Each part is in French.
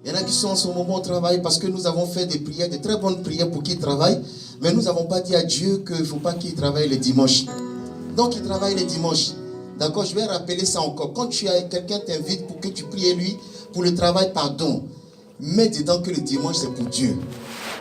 Il y en a qui sont en ce moment au travail parce que nous avons fait des prières, de très bonnes prières pour qu'ils travaillent. Mais nous n'avons pas dit à Dieu qu'il ne faut pas qu'ils travaillent les dimanches. Donc ils travaillent les dimanches. D'accord, je vais rappeler ça encore. Quand quelqu'un t'invite pour que tu pries lui pour le travail, pardon. Mets dedans que le dimanche c'est pour Dieu.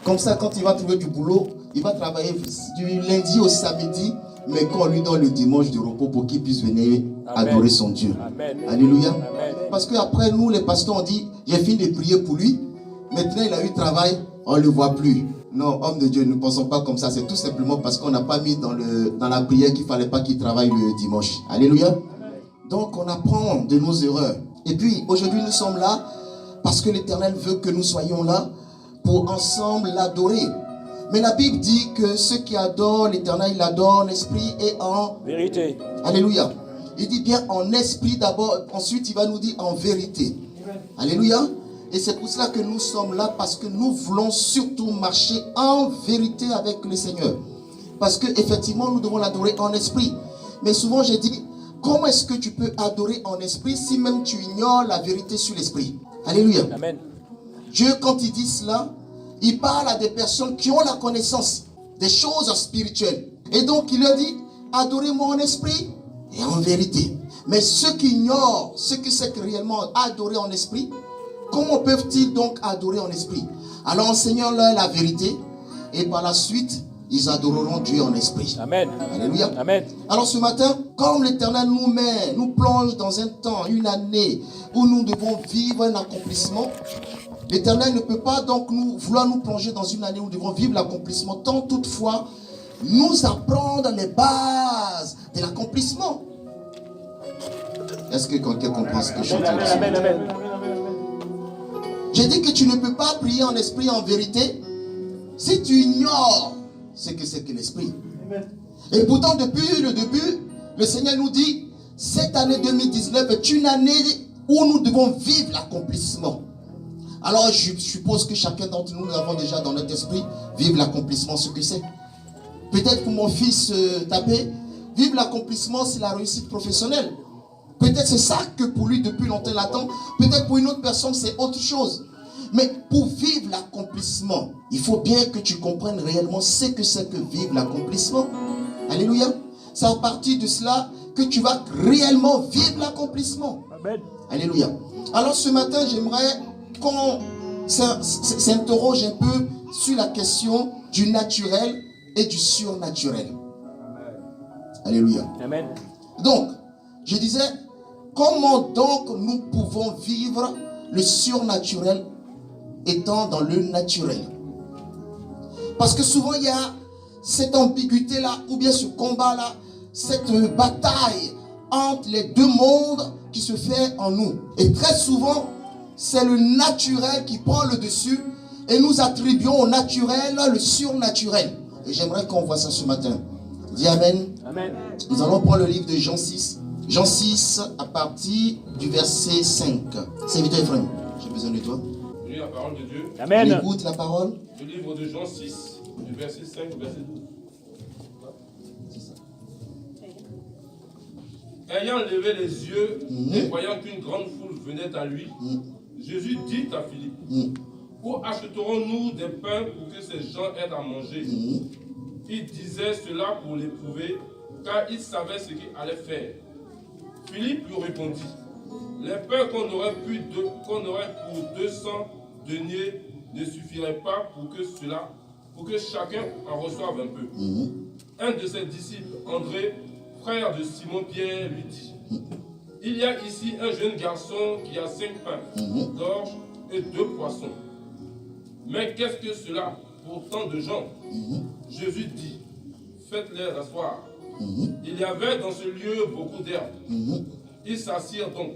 Comme ça, quand il va trouver du boulot, il va travailler du lundi au samedi, mais qu'on lui donne le dimanche de repos pour qu'il puisse venir adorer son Dieu. Amen. Alléluia. Amen. Parce qu'après nous, les pasteurs, on dit, j'ai fini de prier pour lui. Maintenant, il a eu travail, on ne le voit plus. Non, homme de Dieu, ne pensons pas comme ça. C'est tout simplement parce qu'on n'a pas mis dans la prière qu'il ne fallait pas qu'il travaille le dimanche. Alléluia. Amen. Donc, on apprend de nos erreurs. Et puis, aujourd'hui, nous sommes là parce que l'Éternel veut que nous soyons là pour ensemble l'adorer. Mais la Bible dit que ceux qui adorent l'Éternel, ils l'adorent en esprit et en vérité. Alléluia. Il dit bien en esprit d'abord, ensuite il va nous dire en vérité. Alléluia. Et c'est pour cela que nous sommes là, parce que nous voulons surtout marcher en vérité avec le Seigneur. Parce que effectivement nous devons l'adorer en esprit. Mais souvent j'ai dit, comment est-ce que tu peux adorer en esprit si même tu ignores la vérité sur l'esprit? Alléluia. Amen. Dieu, quand il dit cela, il parle à des personnes qui ont la connaissance des choses spirituelles. Et donc il leur dit, adorez-moi en esprit et en vérité. Mais ceux qui ignorent ce que c'est que réellement adorer en esprit, comment peuvent-ils donc adorer en esprit? Alors enseignons-leur la vérité et par la suite, ils adoreront Dieu en esprit. Amen. Alléluia. Amen. Alors ce matin, comme l'Éternel nous plonge dans un temps, une année où nous devons vivre un accomplissement, l'Éternel ne peut pas donc vouloir nous plonger dans une année où nous devons vivre l'accomplissement, tant toutefois nous apprendre les bases de l'accomplissement. Est-ce que quelqu'un comprend ce que je dis? Amen. Amen. J'ai dit que tu ne peux pas prier en esprit et en vérité si tu ignores ce que c'est que l'esprit. Et pourtant, depuis le début, le Seigneur nous dit, cette année 2019 est une année où nous devons vivre l'accomplissement. Alors, je suppose que chacun d'entre nous avons déjà dans notre esprit vivre l'accomplissement, ce que c'est. Peut-être pour mon fils Tapé, vivre l'accomplissement, c'est la réussite professionnelle. Peut-être c'est ça que pour lui depuis longtemps il attend. Peut-être pour une autre personne c'est autre chose. Mais pour vivre l'accomplissement, il faut bien que tu comprennes réellement ce que c'est que vivre l'accomplissement. Alléluia. C'est à partir de cela que tu vas réellement vivre l'accomplissement. Amen. Alléluia. Alors ce matin, j'aimerais qu'on s'interroge un peu sur la question du naturel et du surnaturel. Alléluia. Amen. Donc, je disais, comment donc nous pouvons vivre le surnaturel étant dans le naturel? Parce que souvent il y a cette ambiguïté-là, ou bien ce combat-là, cette bataille entre les deux mondes qui se fait en nous. Et très souvent, c'est le naturel qui prend le dessus et nous attribuons au naturel le surnaturel. Et j'aimerais qu'on voit ça ce matin. Dis Amen. Amen. Nous allons prendre le livre de Jean 6. Jean 6 à partir du verset 5. Serviteur Ephraim, j'ai besoin de toi. Je lis la parole de Dieu. Amen. On écoute la parole. Le livre de Jean 6, du verset 5 au verset 12. Ayant levé les yeux et voyant qu'une grande foule venait à lui, Jésus dit à Philippe, où acheterons-nous des pains pour que ces gens aient à manger? Il disait cela pour l'éprouver, car il savait ce qu'il allait faire. Philippe lui répondit, les pains qu'on aurait pour 200 deniers ne suffiraient pas pour que chacun en reçoive un peu. Un de ses disciples, André, frère de Simon-Pierre, lui dit, il y a ici un jeune garçon qui a 5 pains d'orge et 2 poissons. Mais qu'est-ce que cela pour tant de gens? Jésus dit, faites-les asseoir. Il y avait dans ce lieu beaucoup d'herbes. Ils s'assirent donc,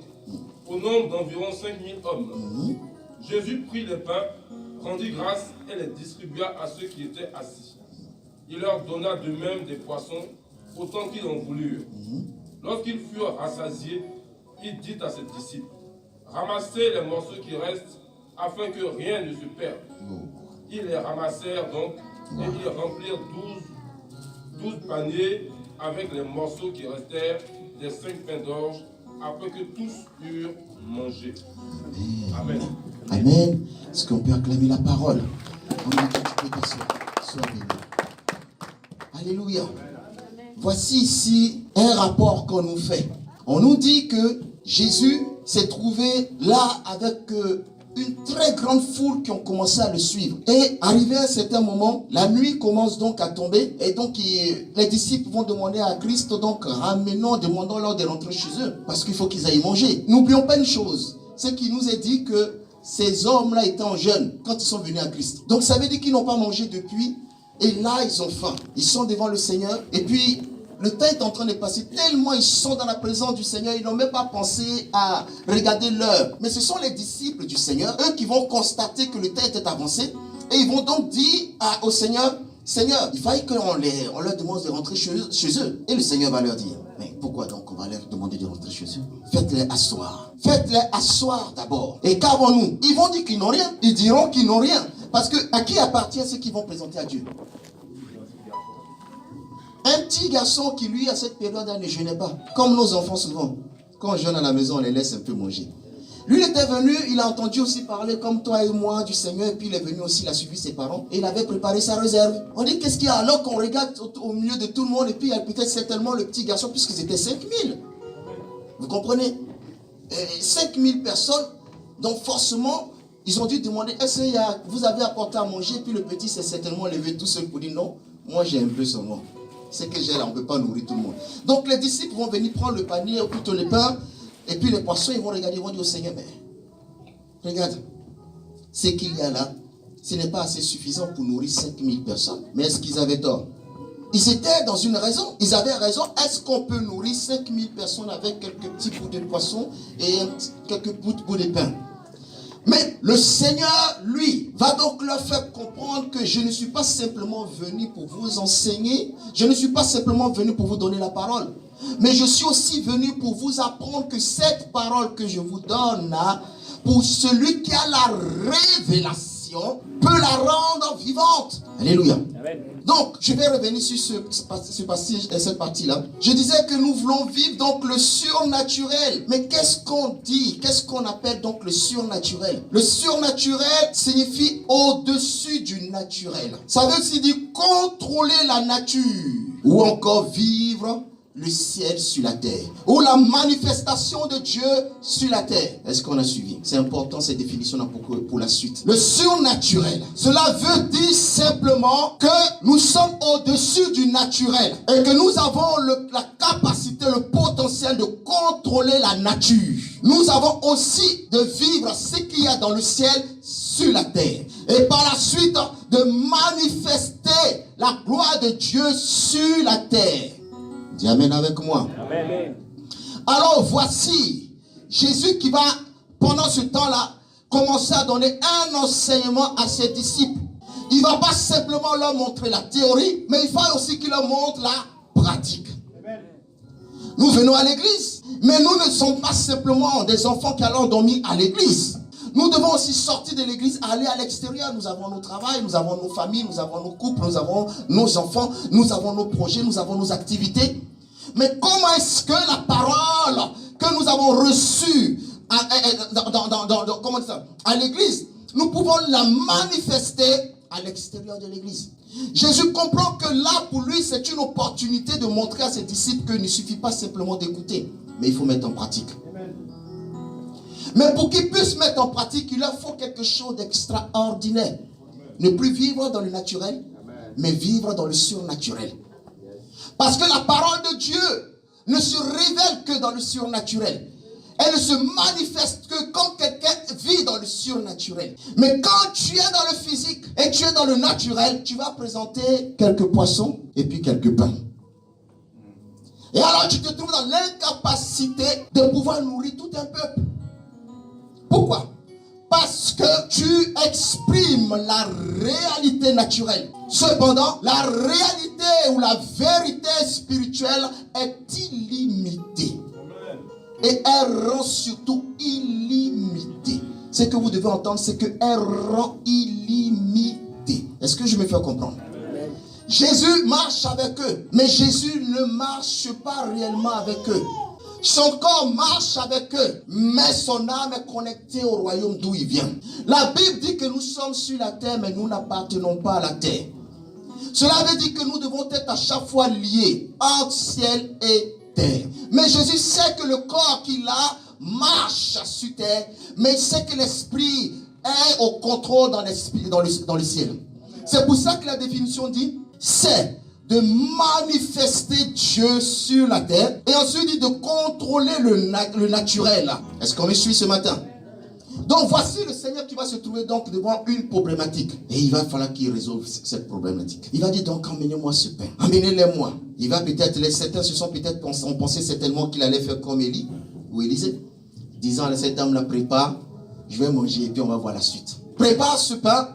au nombre d'environ 5000 hommes. Jésus prit les pains, rendit grâce et les distribua à ceux qui étaient assis. Il leur donna de même des poissons, autant qu'ils en voulurent. Lorsqu'ils furent rassasiés, il dit à ses disciples, ramassez les morceaux qui restent, afin que rien ne se perde. Ils les ramassèrent donc, et ils remplirent 12 paniers avec les morceaux qui restèrent des 5 pains d'orge, après que tous eurent manger. Amen. Amen. Est-ce qu'on peut acclamer la parole? On a dit, tu peux t'asseoir. Sois béni. Alléluia. Voici ici un rapport qu'on nous fait. On nous dit que Jésus s'est trouvé là avec une très grande foule qui ont commencé à le suivre. Et arrivé à un certain moment, la nuit commence donc à tomber. Et donc les disciples vont demander à Christ, donc demandons-leur de rentrer chez eux. Parce qu'il faut qu'ils aillent manger. N'oublions pas une chose. C'est qu'il nous est dit que ces hommes-là étant jeunes quand ils sont venus à Christ. Donc ça veut dire qu'ils n'ont pas mangé depuis. Et là, ils ont faim. Ils sont devant le Seigneur. Et puis, le temps est en train de passer. Tellement ils sont dans la présence du Seigneur, ils n'ont même pas pensé à regarder l'heure. Mais ce sont les disciples du Seigneur, eux qui vont constater que le temps était avancé. Et ils vont donc dire au Seigneur, Seigneur, il fallait qu'on leur demande de rentrer chez eux. Et le Seigneur va leur dire, mais pourquoi donc on va leur demander de rentrer chez eux? Faites-les asseoir. Faites-les asseoir d'abord. Et qu'avons-nous? Ils vont dire qu'ils n'ont rien. Ils diront qu'ils n'ont rien. Parce que à qui appartient ce qu'ils vont présenter à Dieu? Un petit garçon qui, lui, à cette période, ne jeûnait pas. Comme nos enfants souvent. Quand on jeûne à la maison, on les laisse un peu manger. Lui, il était venu, il a entendu aussi parler comme toi et moi du Seigneur. Et puis il est venu aussi, il a suivi ses parents. Et il avait préparé sa réserve. On dit, qu'est-ce qu'il y a? Alors qu'on regarde au milieu de tout le monde. Et puis il y a peut-être certainement le petit garçon, puisqu'ils étaient 5000. Vous comprenez? 5000 personnes. Donc forcément, ils ont dû demander, est-ce que vous avez apporté à manger? Et puis le petit s'est certainement levé tout seul pour dire, non, moi j'ai un peu seulement. C'est que j'ai là, on ne peut pas nourrir tout le monde. Donc les disciples vont venir prendre le panier, ou plutôt les pains, et puis les poissons, ils vont regarder, ils vont dire au Seigneur, mais regarde, ce qu'il y a là, ce n'est pas assez suffisant pour nourrir 5000 personnes. Mais est-ce qu'ils avaient tort? Ils étaient dans une raison. Ils avaient raison. Est-ce qu'on peut nourrir 5000 personnes avec quelques petits bouts de poisson et quelques bouts de pain? Mais le Seigneur, lui, va donc leur faire comprendre que je ne suis pas simplement venu pour vous enseigner, je ne suis pas simplement venu pour vous donner la parole, mais je suis aussi venu pour vous apprendre que cette parole que je vous donne là, pour celui qui a la révélation, peut la rendre vivante. Alléluia. Amen. Donc, je vais revenir sur cette partie-là. Je disais que nous voulons vivre donc le surnaturel. Mais qu'est-ce qu'on dit? Qu'est-ce qu'on appelle donc le surnaturel? Le surnaturel signifie au-dessus du naturel. Ça veut aussi dire contrôler la nature. Ou encore vivre le ciel sur la terre. Ou la manifestation de Dieu sur la terre. Est-ce qu'on a suivi? C'est important cette définition pour la suite. Le surnaturel. Cela veut dire simplement que nous sommes au-dessus du naturel. Et que nous avons la capacité, le potentiel de contrôler la nature. Nous avons aussi de vivre ce qu'il y a dans le ciel sur la terre. Et par la suite, de manifester la gloire de Dieu sur la terre. Dis amen avec moi. Amen. Alors voici Jésus qui va, pendant ce temps-là, commencer à donner un enseignement à ses disciples. Il ne va pas simplement leur montrer la théorie, mais il faut aussi qu'il leur montre la pratique. Amen. Nous venons à l'église, mais nous ne sommes pas simplement des enfants qui allons dormir à l'église. Nous devons aussi sortir de l'église, aller à l'extérieur. Nous avons nos travails, nous avons nos familles, nous avons nos couples, nous avons nos enfants, nous avons nos projets, nous avons nos activités. Mais comment est-ce que la parole que nous avons reçue à l'église, nous pouvons la manifester à l'extérieur de l'église? Jésus comprend que là, pour lui, c'est une opportunité de montrer à ses disciples qu'il ne suffit pas simplement d'écouter, mais il faut mettre en pratique. Amen. Mais pour qu'ils puissent mettre en pratique, il leur faut quelque chose d'extraordinaire. Ne plus vivre dans le naturel, mais vivre dans le surnaturel. Parce que la parole de Dieu ne se révèle que dans le surnaturel. Elle ne se manifeste que quand quelqu'un vit dans le surnaturel. Mais quand tu es dans le physique et tu es dans le naturel, tu vas présenter quelques poissons et puis quelques pains. Et alors tu te trouves dans l'incapacité de pouvoir nourrir tout un peuple. Pourquoi? Parce que tu exprimes la réalité naturelle. Cependant, la réalité ou la vérité spirituelle est illimitée. Et elle rend surtout illimitée. Ce que vous devez entendre, c'est qu'elle rend illimitée. Est-ce que je me fais comprendre? Jésus marche avec eux, mais Jésus ne marche pas réellement avec eux. Son corps marche avec eux, mais son âme est connectée au royaume d'où il vient. La Bible dit que nous sommes sur la terre, mais nous n'appartenons pas à la terre. Cela veut dire que nous devons être à chaque fois liés entre ciel et terre. Mais Jésus sait que le corps qu'il a marche sur terre, mais il sait que l'esprit est au contrôle dans le ciel. C'est pour ça que la définition dit, c'est de manifester Dieu sur la terre, et ensuite dit de contrôler le naturel. Est-ce qu'on me suit ce matin? Donc voici le Seigneur qui va se trouver donc devant une problématique. Et il va falloir qu'il résolve cette problématique. Il va dire donc, emmenez-moi ce pain, amenez-les-moi. Il va peut-être, certains se sont peut-être pensé certainement qu'il allait faire comme Élie ou Élisée, disant à cette dame-là, prépare, je vais manger et puis on va voir la suite. Prépare ce pain,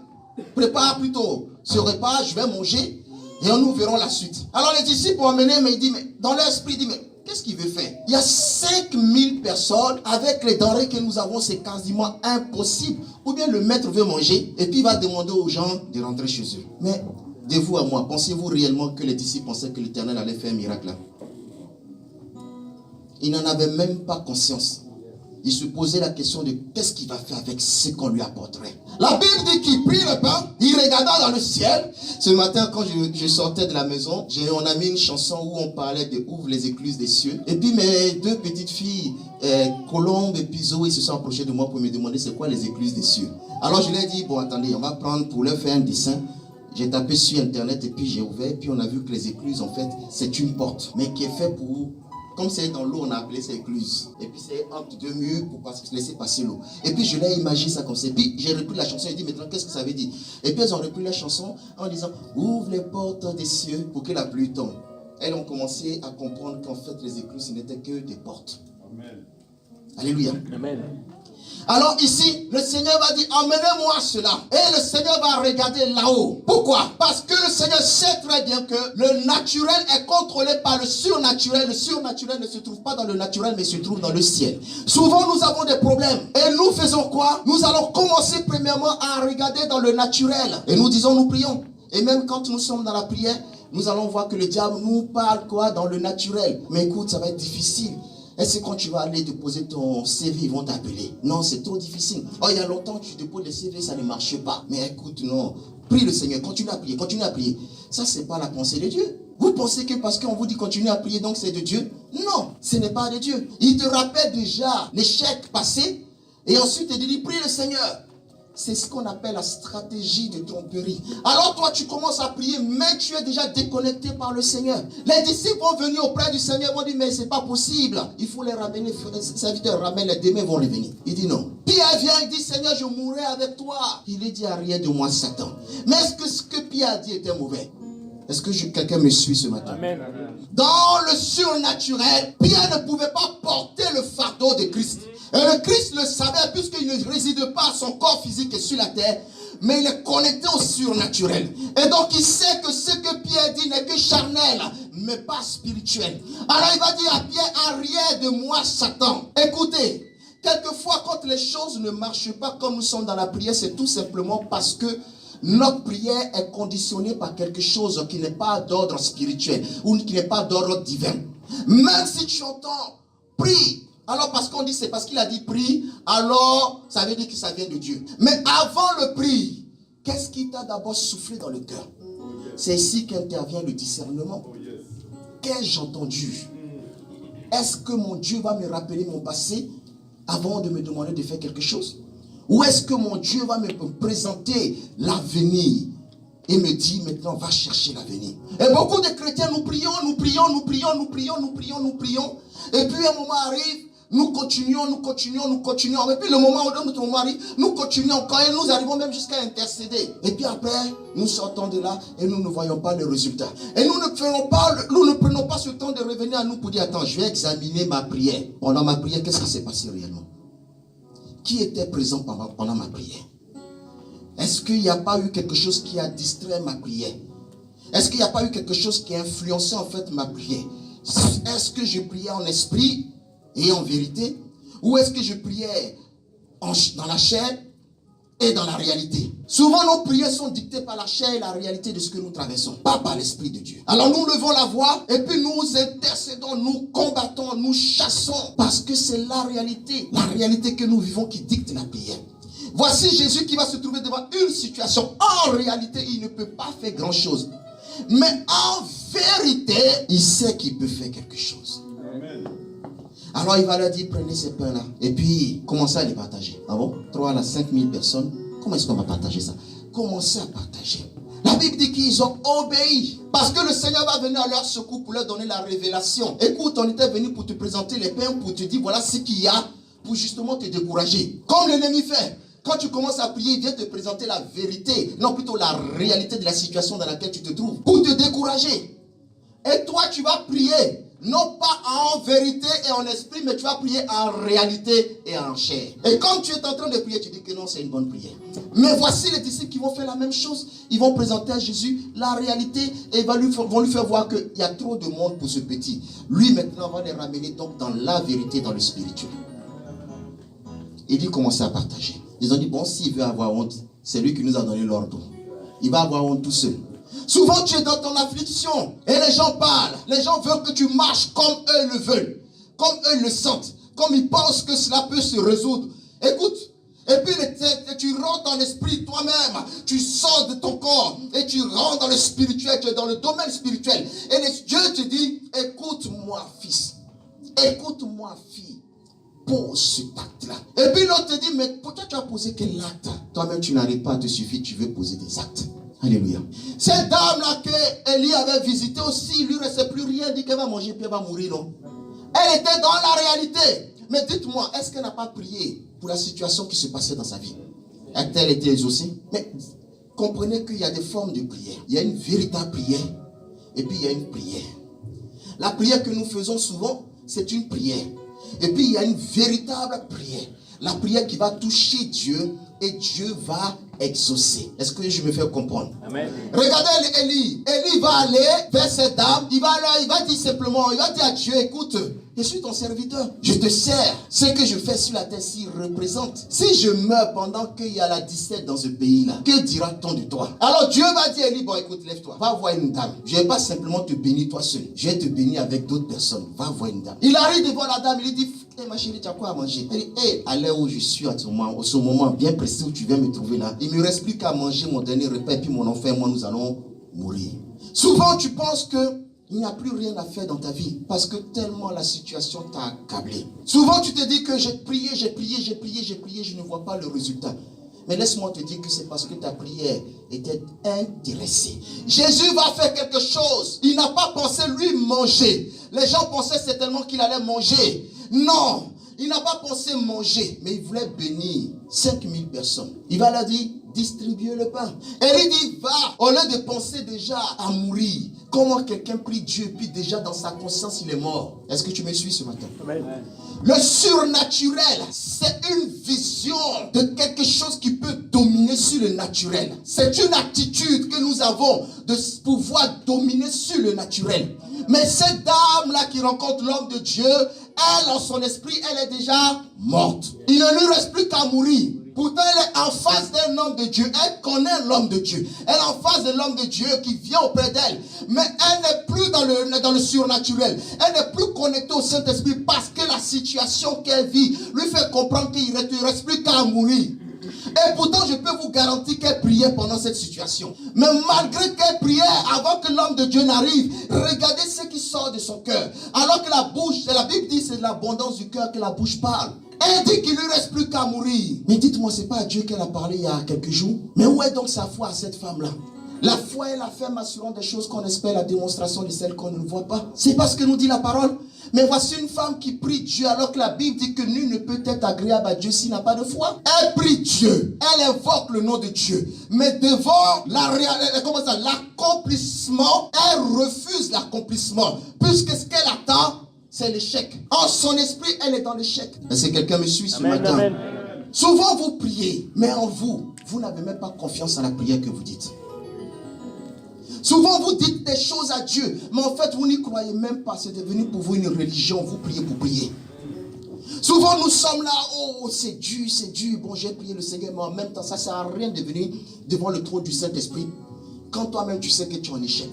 prépare plutôt ce repas, je vais manger. Et nous verrons la suite. Alors les disciples ont amené, mais il dit, mais dans leur esprit, il dit, mais qu'est-ce qu'il veut faire? Il y a 5000 personnes, avec les denrées que nous avons, c'est quasiment impossible. Ou bien le maître veut manger, et puis il va demander aux gens de rentrer chez eux. Mais de vous à moi, pensez-vous réellement que les disciples pensaient que l'Éternel allait faire un miracle là? Ils n'en avaient même pas conscience. Il se posait la question de qu'est-ce qu'il va faire avec ce qu'on lui apporterait. La Bible dit qu'il prit le pain, il regarda dans le ciel. Ce matin, quand je sortais de la maison, on a mis une chanson où on parlait de ouvre les écluses des cieux. Et puis mes deux petites filles, Colombe et Piso, ils se sont approchés de moi pour me demander c'est quoi les écluses des cieux. Alors je leur ai dit, bon attendez, on va prendre pour leur faire un dessin. J'ai tapé sur internet et puis j'ai ouvert. Et puis on a vu que les écluses, en fait, c'est une porte, mais qui est faite pour... Comme c'est dans l'eau, on a appelé ça écluse. Et puis c'est entre deux murs pour laisser passer l'eau. Et puis je l'ai imaginé ça comme ça. Et puis j'ai repris la chanson et dit maintenant qu'est-ce que ça veut dire? Et puis elles ont repris la chanson en disant ouvre les portes des cieux pour que la pluie tombe. Elles ont commencé à comprendre qu'en fait les écluses ce n'étaient que des portes. Amen. Alléluia. Amen. Alors ici, le Seigneur va dire, emmenez-moi cela. Et le Seigneur va regarder là-haut. Pourquoi? Parce que le Seigneur sait très bien que le naturel est contrôlé par le surnaturel. Le surnaturel ne se trouve pas dans le naturel, mais se trouve dans le ciel. Souvent, nous avons des problèmes. Et nous faisons quoi? Nous allons commencer premièrement à regarder dans le naturel. Et nous disons, nous prions. Et même quand nous sommes dans la prière, nous allons voir que le diable nous parle quoi? Dans le naturel. Mais écoute, ça va être difficile. Est-ce que quand tu vas aller déposer ton CV, ils vont t'appeler? Non, c'est trop difficile. Oh, il y a longtemps que tu déposes les CV, ça ne marche pas. Mais écoute, non. Prie le Seigneur, continue à prier, continue à prier. Ça, c'est pas la pensée de Dieu. Vous pensez que parce qu'on vous dit continue à prier, donc c'est de Dieu? Non, ce n'est pas de Dieu. Il te rappelle déjà l'échec passé. Et ensuite, il dit, prie le Seigneur. C'est ce qu'on appelle la stratégie de tromperie. Alors toi, tu commences à prier, mais tu es déjà déconnecté par le Seigneur. Les disciples vont venir auprès du Seigneur, vont dire, mais c'est pas possible. Il faut les ramener, les serviteurs ramènent les demain, vont revenir. Il dit non. Pierre vient, il dit, Seigneur, je mourrai avec toi. Il lui dit, arrière de moi, Satan. Mais est-ce que ce que Pierre a dit était mauvais? Est-ce que quelqu'un me suit ce matin? Amen. Dans le surnaturel, Pierre ne pouvait pas porter le fardeau de Christ. Et le Christ le savait puisqu'il ne réside pas à son corps physique et sur la terre, mais il est connecté au surnaturel. Et donc il sait que ce que Pierre dit n'est que charnel, mais pas spirituel. Alors il va dire à Pierre, arrière de moi Satan. Écoutez, quelquefois quand les choses ne marchent pas comme nous sommes dans la prière, c'est tout simplement parce que notre prière est conditionnée par quelque chose qui n'est pas d'ordre spirituel ou qui n'est pas d'ordre divin. Même si tu entends, prie. Alors parce qu'on dit c'est parce qu'il a dit prie, alors ça veut dire que ça vient de Dieu. Mais avant le prie, qu'est-ce qui t'a d'abord soufflé dans le cœur? C'est ici qu'intervient le discernement. Qu'ai-je entendu? Est-ce que mon Dieu va me rappeler mon passé avant de me demander de faire quelque chose? Ou est-ce que mon Dieu va me présenter l'avenir et me dit maintenant va chercher l'avenir? Et beaucoup de chrétiens nous prions. Et puis un moment arrive, nous continuons. Et puis le moment où notre moment arrive, nous continuons quand nous arrivons même jusqu'à intercéder. Et puis après, nous sortons de là et nous ne voyons pas le résultat. Et nous ne prenons pas ce temps de revenir à nous pour dire attends, je vais examiner ma prière. Pendant ma prière, qu'est-ce qui s'est passé réellement? Qui était présent pendant ma prière? Est-ce qu'il n'y a pas eu quelque chose qui a distrait ma prière? Est-ce qu'il n'y a pas eu quelque chose qui a influencé en fait ma prière? Est-ce que je priais en esprit et en vérité? Ou est-ce que je priais dans la chair et dans la réalité. Souvent nos prières sont dictées par la chair et la réalité de ce que nous traversons, pas par l'Esprit de Dieu. Alors nous levons la voix et puis nous intercédons, nous combattons, nous chassons, parce que c'est la réalité que nous vivons qui dicte la prière. Voici Jésus qui va se trouver devant une situation. En réalité, il ne peut pas faire grand chose. Mais en vérité, il sait qu'il peut faire quelque chose. Amen. Alors il va leur dire, prenez ces pains-là. Et puis, commencez à les partager. Ah bon? 3 à 5 000 personnes. Comment est-ce qu'on va partager ça? Commencez à partager. La Bible dit qu'ils ont obéi. Parce que le Seigneur va venir à leur secours pour leur donner la révélation. Écoute, on était venu pour te présenter les pains, pour te dire, voilà ce qu'il y a, pour justement te décourager. Comme l'ennemi fait. Quand tu commences à prier, il vient te présenter la vérité, non plutôt la réalité de la situation dans laquelle tu te trouves, pour te décourager. Et toi, tu vas prier, non pas en vérité et en esprit, mais tu vas prier en réalité et en chair. Et comme tu es en train de prier, tu dis que non, c'est une bonne prière. Mais voici les disciples qui vont faire la même chose. Ils vont présenter à Jésus la réalité et vont lui faire voir qu'il y a trop de monde pour ce petit. Lui, maintenant, va les ramener donc dans la vérité, dans le spirituel. Il dit commencer à partager. Ils ont dit, bon, s'il veut avoir honte, c'est lui qui nous a donné l'ordre. Il va avoir honte tout seul. Souvent, tu es dans ton affliction et les gens parlent. Les gens veulent que tu marches comme eux le veulent, comme eux le sentent, comme ils pensent que cela peut se résoudre. Écoute, et puis tu rentres dans l'esprit toi-même, tu sors de ton corps et tu rentres dans le spirituel, tu es dans le domaine spirituel. Et Dieu te dit, écoute-moi, fils, écoute-moi, fille. Pose cet acte-là. Et puis l'autre te dit, mais pourquoi tu as posé quel acte? Toi-même, tu n'arrives pas à te suffire, tu veux poser des actes. Alléluia. Cette dame-là que Élie avait visitée aussi, il ne lui restait plus rien, dit qu'elle va manger puis elle va mourir, non? Elle était dans la réalité. Mais dites-moi, est-ce qu'elle n'a pas prié pour la situation qui se passait dans sa vie? A-t-elle été exaucée? Mais comprenez qu'il y a des formes de prière. Il y a une véritable prière et puis il y a une prière. La prière que nous faisons souvent, c'est une prière. Et puis il y a une véritable prière. La prière qui va toucher Dieu et Dieu va exaucer. Est-ce que je me fais comprendre? Amen. Regardez Élie. Élie va aller vers cette dame. Il va dire simplement, il va dire à Dieu, écoute, je suis ton serviteur. Je te sers. Ce que je fais sur la terre s'y représente. Si je meurs pendant qu'il y a la 17 dans ce pays-là, que dira-t-on de toi? Alors Dieu va dire à Élie, bon écoute, lève-toi. Va voir une dame. Je ne vais pas simplement te bénir toi seul. Je vais te bénir avec d'autres personnes. Va voir une dame. Il arrive devant la dame. Il dit, hey, ma chérie, tu as quoi à manger? Elle dit, hey, à l'heure où je suis à ce moment bien précis où tu viens me trouver là, il ne me reste plus qu'à manger mon dernier repas et puis mon enfant et moi nous allons mourir. Souvent tu penses que il n'y a plus rien à faire dans ta vie parce que tellement la situation t'a accablé. Souvent tu te dis que j'ai prié, je ne vois pas le résultat. Mais laisse-moi te dire que c'est parce que ta prière était intéressée. Jésus va faire quelque chose. Il n'a pas pensé lui manger. Les gens pensaient certainement qu'il allait manger. Non, il n'a pas pensé manger, mais il voulait bénir 5000 personnes. Il va leur dire, distribuez le pain. Et il dit, va, au lieu de penser déjà à mourir. Comment quelqu'un prie Dieu, puis déjà dans sa conscience, il est mort. Est-ce que tu me suis ce matin? Amen. Le surnaturel, c'est une vision de quelque chose qui peut dominer sur le naturel. C'est une attitude que nous avons de pouvoir dominer sur le naturel. Mais cette dame-là qui rencontre l'homme de Dieu, elle, en son esprit, elle est déjà morte. Il ne lui reste plus qu'à mourir. Pourtant, elle est en face d'un homme de Dieu. Elle connaît l'homme de Dieu. Elle est en face de l'homme de Dieu qui vient auprès d'elle. Mais elle n'est plus dans le surnaturel. Elle n'est plus connectée au Saint-Esprit parce que la situation qu'elle vit lui fait comprendre qu'il ne reste plus qu'à mourir. Et pourtant, je peux vous garantir qu'elle priait pendant cette situation. Mais malgré qu'elle priait, avant que l'homme de Dieu n'arrive, regardez ce qui sort de son cœur. Alors que la bouche, la Bible dit, c'est de l'abondance du cœur que la bouche parle. Elle dit qu'il ne lui reste plus qu'à mourir. Mais dites-moi, c'est pas à Dieu qu'elle a parlé il y a quelques jours? Mais où est donc sa foi à cette femme-là? La foi est la ferme assurance des choses qu'on espère, la démonstration de celles qu'on ne voit pas. C'est pas ce que nous dit la parole. Mais voici une femme qui prie Dieu alors que la Bible dit que nul ne peut être agréable à Dieu s'il n'a pas de foi. Elle prie Dieu, elle invoque le nom de Dieu. Mais devant l'accomplissement, elle refuse l'accomplissement. Puisque ce qu'elle attend, c'est l'échec. En son esprit, elle est dans l'échec. Est-ce que quelqu'un me suit ce matin? Amen. Souvent vous priez, mais en vous, vous n'avez même pas confiance à la prière que vous dites. Souvent vous dites des choses à Dieu, mais en fait vous n'y croyez même pas. C'est devenu pour vous une religion, vous priez pour prier. Souvent nous sommes là, oh c'est dur, bon j'ai prié le Seigneur, mais en même temps ça ne sert à rien de venir devant le trône du Saint-Esprit quand toi-même tu sais que tu es en échec.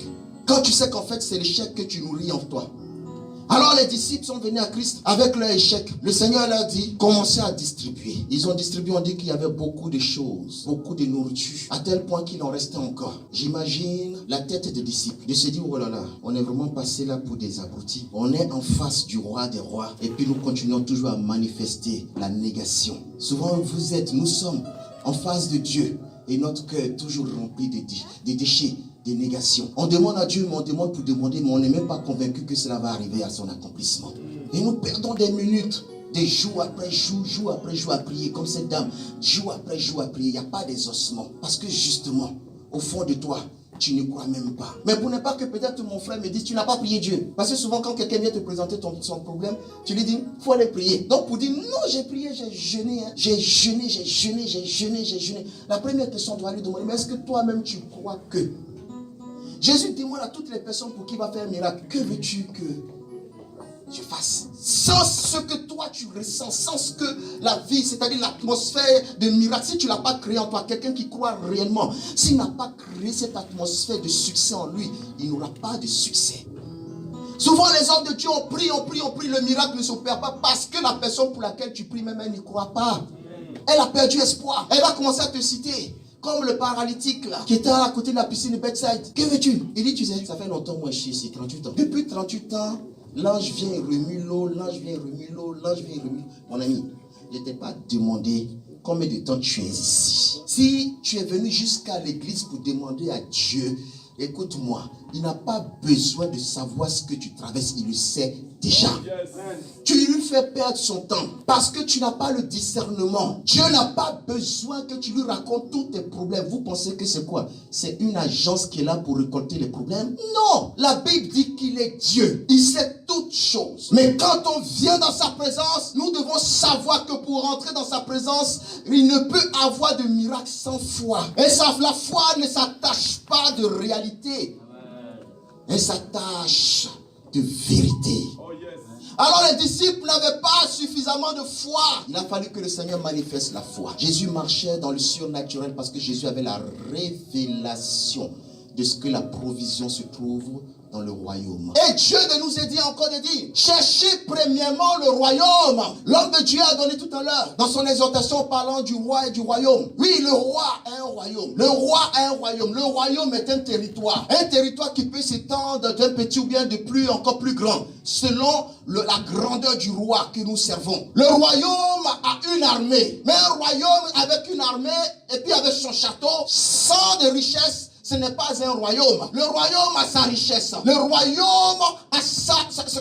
Quand tu sais qu'en fait c'est l'échec que tu nourris en toi. Alors les disciples sont venus à Christ avec leur échec. Le Seigneur leur dit, commencez à distribuer. Ils ont distribué, on dit qu'il y avait beaucoup de choses, beaucoup de nourriture, à tel point qu'il en restait encore. J'imagine la tête des disciples, de se dire, oh là là, on est vraiment passé là pour des abrutis. On est en face du roi des rois, et puis nous continuons toujours à manifester la négation. Souvent nous sommes en face de Dieu, et notre cœur est toujours rempli de déchets, des négations. On demande à Dieu, mais on demande pour demander, mais on n'est même pas convaincu que cela va arriver à son accomplissement. Et nous perdons des minutes, des jours après jour après jour à prier, comme cette dame, jour après jour à prier. Il n'y a pas d'exaucement. Parce que justement, au fond de toi, tu ne crois même pas. Mais pour ne pas que peut-être mon frère me dise, tu n'as pas prié Dieu. Parce que souvent quand quelqu'un vient te présenter son problème, tu lui dis, il faut aller prier. Donc pour dire, non, j'ai prié, j'ai jeûné. Hein. J'ai jeûné. La première question doit lui demander, mais est-ce que toi-même tu crois que Jésus demande à toutes les personnes pour qui il va faire un miracle, que veux-tu que je fasse? Sans ce que toi tu ressens, sans ce que la vie, c'est-à-dire l'atmosphère de miracle, si tu ne l'as pas créé en toi, quelqu'un qui croit réellement, s'il n'a pas créé cette atmosphère de succès en lui, il n'aura pas de succès. Souvent les hommes de Dieu ont pris, le miracle ne s'opère pas parce que la personne pour laquelle tu pries même elle n'y croit pas. Elle a perdu espoir. Elle va commencer à te citer. Comme le paralytique là, qui était à côté de la piscine de Bethsaïde. Que veux-tu? Il dit, tu sais, ça fait longtemps moi je suis ici, 38 ans. Depuis 38 ans, l'ange vient et remue l'eau, Mon ami, je ne t'ai pas demandé combien de temps tu es ici. Si tu es venu jusqu'à l'église pour demander à Dieu, écoute-moi, il n'a pas besoin de savoir ce que tu traverses, il le sait déjà. Tu lui fais perdre son temps parce que tu n'as pas le discernement. Dieu n'a pas besoin que tu lui racontes tous tes problèmes. Vous pensez que c'est quoi? C'est une agence qui est là pour récolter les problèmes? Non! La Bible dit qu'il est Dieu. Il sait toutes choses. Mais quand on vient dans sa présence, nous devons savoir que pour rentrer dans sa présence, il ne peut avoir de miracle sans foi. Et la foi ne s'attache pas de réalité. Elle s'attache de vérité. Alors les disciples n'avaient pas suffisamment de foi. Il a fallu que le Seigneur manifeste la foi. Jésus marchait dans le surnaturel parce que Jésus avait la révélation de ce que la provision se trouve dans le royaume. Et Dieu nous a dit encore de dire, cherchez premièrement le royaume. L'homme de Dieu a donné tout à l'heure, dans son exhortation parlant du roi et du royaume. Oui, le roi a un royaume. Le roi a un royaume. Le royaume est un territoire. Un territoire qui peut s'étendre d'un petit ou bien de plus, encore plus grand, selon la grandeur du roi que nous servons. Le royaume a une armée. Mais un royaume avec une armée, et puis avec son château, sans de richesse, ce n'est pas un royaume. Le royaume a sa richesse. Le royaume a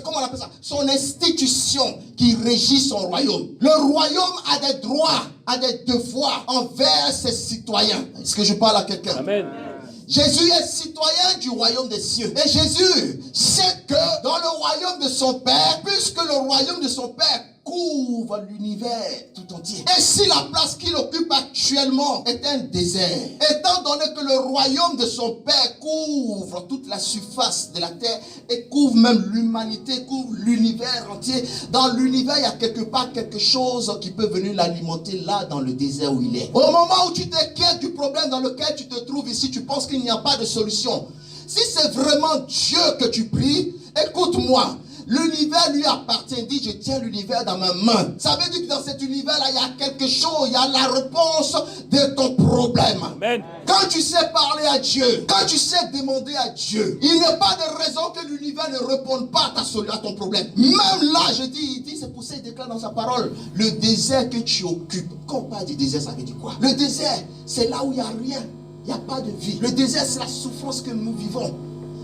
comment on appelle ça? Son institution qui régit son royaume. Le royaume a des droits, a des devoirs envers ses citoyens. Est-ce que je parle à quelqu'un? Amen. Jésus est citoyen du royaume des cieux. Et Jésus sait que dans le royaume de son Père, puisque le royaume de son Père couvre l'univers tout entier. Et si la place qu'il occupe actuellement est un désert, étant donné que le royaume de son Père couvre toute la surface de la terre et couvre même l'humanité, couvre l'univers entier, dans l'univers il y a quelque part quelque chose qui peut venir l'alimenter là dans le désert où il est. Au moment où tu t'inquiètes du problème dans lequel tu te trouves ici, tu penses qu'il n'y a pas de solution. Si c'est vraiment Dieu que tu pries, écoute-moi. L'univers lui appartient. Dit, je tiens l'univers dans ma main. Ça veut dire que dans cet univers-là, il y a quelque chose. Il y a la réponse de ton problème. Amen. Quand tu sais parler à Dieu, quand tu sais demander à Dieu, il n'y a pas de raison que l'univers ne réponde pas à ton problème. Même là, je dis, il dit, c'est pour ça qu'il déclare dans sa parole, le désert que tu occupes. Quand on parle du désert, ça veut dire quoi? Le désert, c'est là où il n'y a rien. Il n'y a pas de vie. Le désert, c'est la souffrance que nous vivons.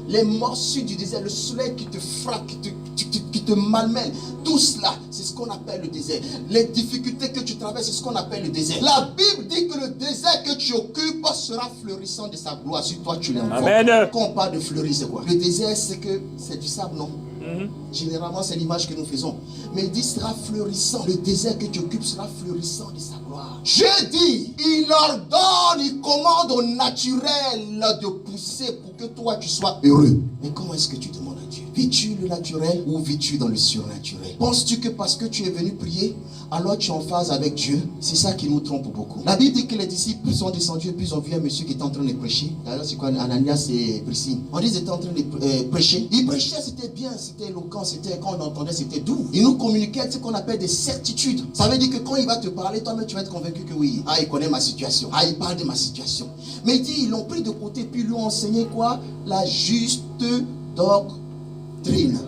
Les morsures du désert, le soleil qui te frappe, qui te malmène, tout cela, c'est ce qu'on appelle le désert. Les difficultés que tu traverses, c'est ce qu'on appelle le désert. La Bible dit que le désert que tu occupes sera fleurissant de sa gloire. Si toi tu l'invoques. Amen. Quand on parle de fleurir, c'est quoi? Le désert, c'est du sable, non? Généralement, c'est l'image que nous faisons. Mais il dit sera fleurissant. Le désert que tu occupes sera fleurissant de sa gloire. Je dis, il ordonne, il commande au naturel de pousser pour que toi tu sois heureux. Mais comment est-ce que tu demandes à Dieu? Vis-tu le naturel ou vis-tu dans le surnaturel? Penses-tu que parce que tu es venu prier, alors tu es en phase avec Dieu? C'est ça qui nous trompe beaucoup. La Bible dit que les disciples sont descendus et puis ils ont vu un monsieur qui était en train de prêcher. D'ailleurs, c'est quoi? Ananias et Priscille. On dit qu'ils étaient en train de prêcher. Ils prêchaient, c'était bien, c'était éloquent, c'était, quand on entendait, c'était doux. Ils nous communiquaient ce qu'on appelle des certitudes. Ça veut dire que quand il va te parler, toi-même tu vas être convaincu que oui, ah, il connaît ma situation. Ah, il parle de ma situation. Mais il dit, ils l'ont pris de côté puis ils lui ont enseigné quoi? La juste doctrine.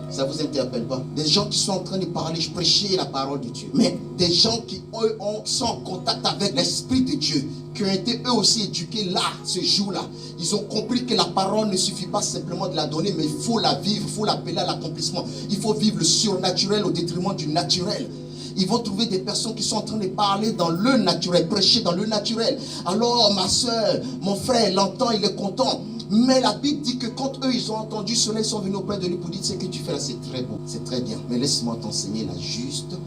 Ça vous interpelle pas? Des gens qui sont en train de parler, prêcher la parole de Dieu. Mais des gens qui eux sont en contact avec l'Esprit de Dieu, qui ont été eux aussi éduqués là, ce jour-là. Ils ont compris que la parole ne suffit pas simplement de la donner, mais il faut la vivre, il faut l'appeler à l'accomplissement. Il faut vivre le surnaturel au détriment du naturel. Ils vont trouver des personnes qui sont en train de parler dans le naturel, prêcher dans le naturel. Alors ma soeur, mon frère, l'entend, il est content. Mais la Bible dit que quand eux, ils ont entendu cela, ils sont venus auprès de lui pour dire, ce que tu fais là, c'est très beau, c'est très bien. Mais laisse-moi t'enseigner la juste,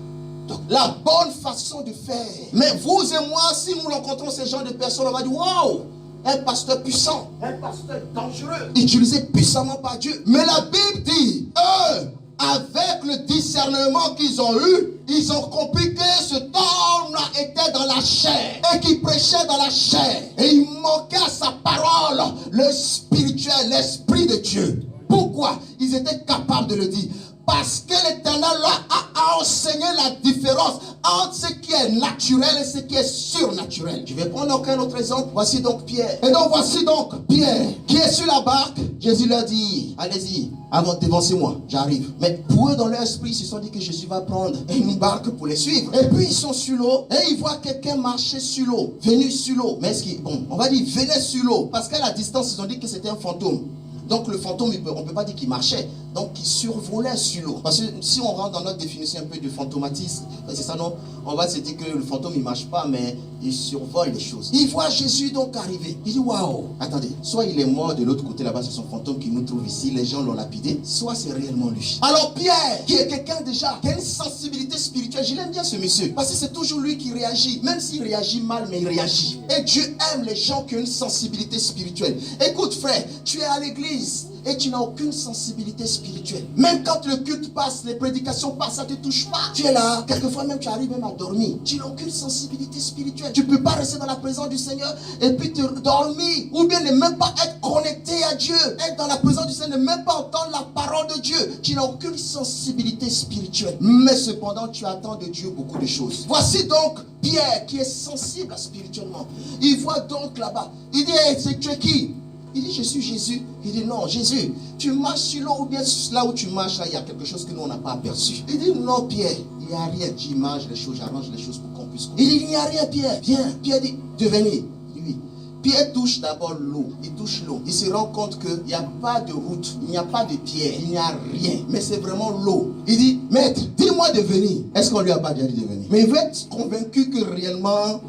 donc, la bonne façon de faire. Mais vous et moi, si nous rencontrons ces genres de personnes, on va dire, waouh, un pasteur puissant, un pasteur dangereux, utilisé puissamment par Dieu. Mais la Bible dit, eux, avec le discernement qu'ils ont eu, ils ont compris que ce homme-là était dans la chair et qu'il prêchait dans la chair. Et il manquait à sa parole le spirituel, l'esprit de Dieu. Pourquoi? Ils étaient capables de le dire. Parce que l'Éternel a enseigné la différence entre ce qui est naturel et ce qui est surnaturel. Je vais prendre aucun autre exemple. Voici donc Pierre. Et donc voici donc Pierre qui est sur la barque. Jésus leur dit, allez-y, devancez-moi, j'arrive. Mais pour eux dans leur esprit, ils se sont dit que Jésus va prendre une barque pour les suivre. Et puis ils sont sur l'eau et ils voient quelqu'un marcher sur l'eau, venu sur l'eau. Mais est-ce qu'il, bon, on va dire venait sur l'eau. Parce qu'à la distance, ils ont dit que c'était un fantôme. Donc le fantôme, on ne peut pas dire qu'il marchait. Donc il survolait sur l'eau. Parce que si on rentre dans notre définition un peu de fantomatisme, c'est ça non? On va se dire que le fantôme il ne marche pas, mais il survole les choses. Il voit Jésus donc arriver. Il dit waouh, attendez, soit il est mort de l'autre côté là-bas, c'est son fantôme qui nous trouve ici, les gens l'ont lapidé, soit c'est réellement lui. Alors Pierre, qui est quelqu'un déjà, qui a une sensibilité spirituelle, je l'aime bien ce monsieur, parce que c'est toujours lui qui réagit, même s'il réagit mal, mais il réagit. Et Dieu aime les gens qui ont une sensibilité spirituelle. Écoute frère, tu es à l'église et tu n'as aucune sensibilité spirituelle. Même quand le culte passe, les prédications passent, ça ne te touche pas. Tu es là, quelquefois même tu arrives même à dormir. Tu n'as aucune sensibilité spirituelle. Tu ne peux pas rester dans la présence du Seigneur et puis te dormir. Ou bien ne même pas être connecté à Dieu. Être dans la présence du Seigneur, ne même pas entendre la parole de Dieu. Tu n'as aucune sensibilité spirituelle. Mais cependant, tu attends de Dieu beaucoup de choses. Voici donc Pierre qui est sensible spirituellement. Il voit donc là-bas. Il dit, hey, tu es qui? Il dit, je suis Jésus. Il dit, non, Jésus, tu marches sur l'eau ou bien là où tu marches, là, il y a quelque chose que nous, on n'a pas aperçu. Il dit, non, Pierre, il n'y a rien. J'image les choses, j'arrange les choses pour qu'on puisse comprendre. Il dit, il n'y a rien, Pierre. Viens. Pierre dit, devenez. Oui. Pierre touche d'abord l'eau. Il touche l'eau. Il se rend compte qu'il n'y a pas de route, il n'y a pas de pierre, il n'y a rien. Mais c'est vraiment l'eau. Il dit, maître, dis-moi de venir. Est-ce qu'on lui a pas déjà dit de venir? Mais il veut être convaincu que réellement,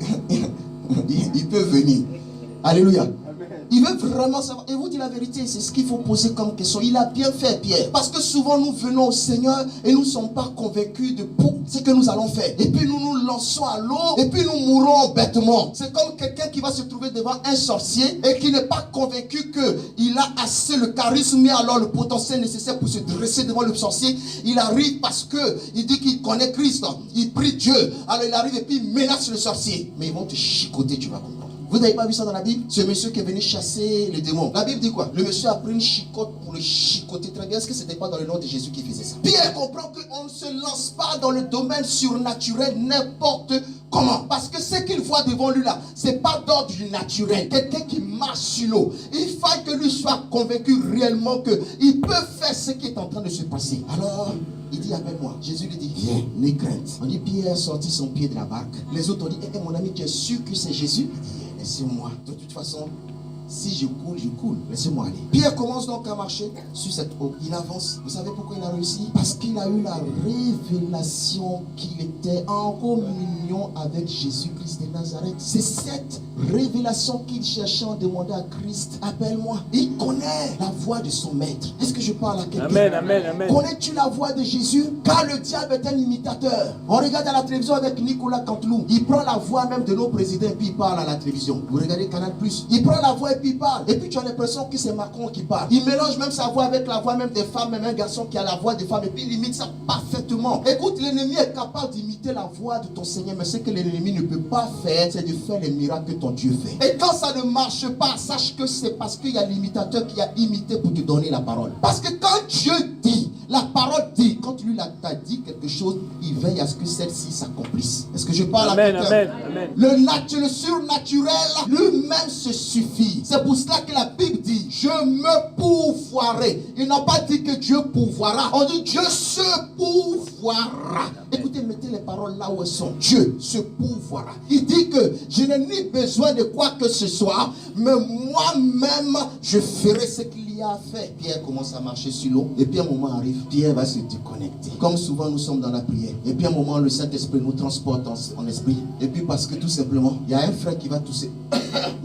il peut venir. Alléluia. Il veut vraiment savoir. Et vous dites la vérité, c'est ce qu'il faut poser comme question. Il a bien fait, Pierre. Parce que souvent nous venons au Seigneur et nous ne sommes pas convaincus de ce que nous allons faire. Et puis nous nous lançons à l'eau et puis nous mourons bêtement. C'est comme quelqu'un qui va se trouver devant un sorcier et qui n'est pas convaincu qu'il a assez le charisme, mais alors le potentiel nécessaire pour se dresser devant le sorcier. Il arrive parce qu'il dit qu'il connaît Christ. Il prie Dieu. Alors il arrive et puis il menace le sorcier. Mais ils vont te chicoter, tu vas comprendre. Vous n'avez pas vu ça dans la Bible? Ce monsieur qui est venu chasser les démons. La Bible dit quoi? Le monsieur a pris une chicote pour le chicoter très bien. Est-ce que ce n'était pas dans le nom de Jésus qui faisait ça? Pierre comprend qu'on ne se lance pas dans le domaine surnaturel n'importe comment. Parce que ce qu'il voit devant lui là, ce n'est pas d'ordre du naturel. Quelqu'un qui marche sur l'eau. Il faut que lui soit convaincu réellement qu'il peut faire ce qui est en train de se passer. Alors, il dit, appelle-moi. Jésus lui dit, viens, n'aie crainte. On dit, Pierre a sorti son pied de la barque. Les autres ont dit, mon ami, tu es sûr que c'est Jésus? Laissez-moi. De toute façon, si je coule, je coule. Laissez-moi aller. Pierre commence donc à marcher sur cette eau. Il avance. Vous savez pourquoi il a réussi? Parce qu'il a eu la révélation qu'il était en communion avec Jésus-Christ de Nazareth. C'est cette révélation qu'il cherchait en demandant à Christ. Appelle-moi. Il connaît la voix de son maître. Est-ce que je parle à quelqu'un? Amen, amen, amen. Connais-tu la voix de Jésus? Car le diable est un imitateur. On regarde à la télévision avec Nicolas Canteloup. Il prend la voix même de nos présidents et puis il parle à la télévision. Vous regardez Canal+. Il prend la voix et puis il parle. Et puis tu as l'impression que c'est Macron qui parle. Il mélange même sa voix avec la voix même des femmes, même un garçon qui a la voix des femmes, et puis il imite ça parfaitement. Écoute, l'ennemi est capable d'imiter la voix de ton Seigneur, mais ce que l'ennemi ne peut pas faire, c'est de faire les miracles que ton Dieu fait. Et quand ça ne marche pas, sache que c'est parce qu'il y a l'imitateur qui a imité pour te donner la parole. Parce que quand Dieu dit, la parole dit, quand lui t'a dit quelque chose, il veille à ce que celle-ci s'accomplisse. Est-ce que je parle à quelqu'un? Amen. Le surnaturel lui-même se suffit. C'est pour cela que la Bible dit, je me pourvoirai. Il n'a pas dit que Dieu pourvoira. On dit Dieu se pourvoira. Écoutez, mettez les paroles là où elles sont. Dieu se pourvoira. Il dit que je n'ai ni besoin de quoi que ce soit, mais moi-même, je ferai ce qu'il y a à faire. Pierre commence à marcher sur l'eau. Et puis un moment arrive, Pierre va se déconnecter. Comme souvent nous sommes dans la prière. Et puis un moment, le Saint-Esprit nous transporte en esprit. Et puis parce que tout simplement, il y a un frère qui va tousser.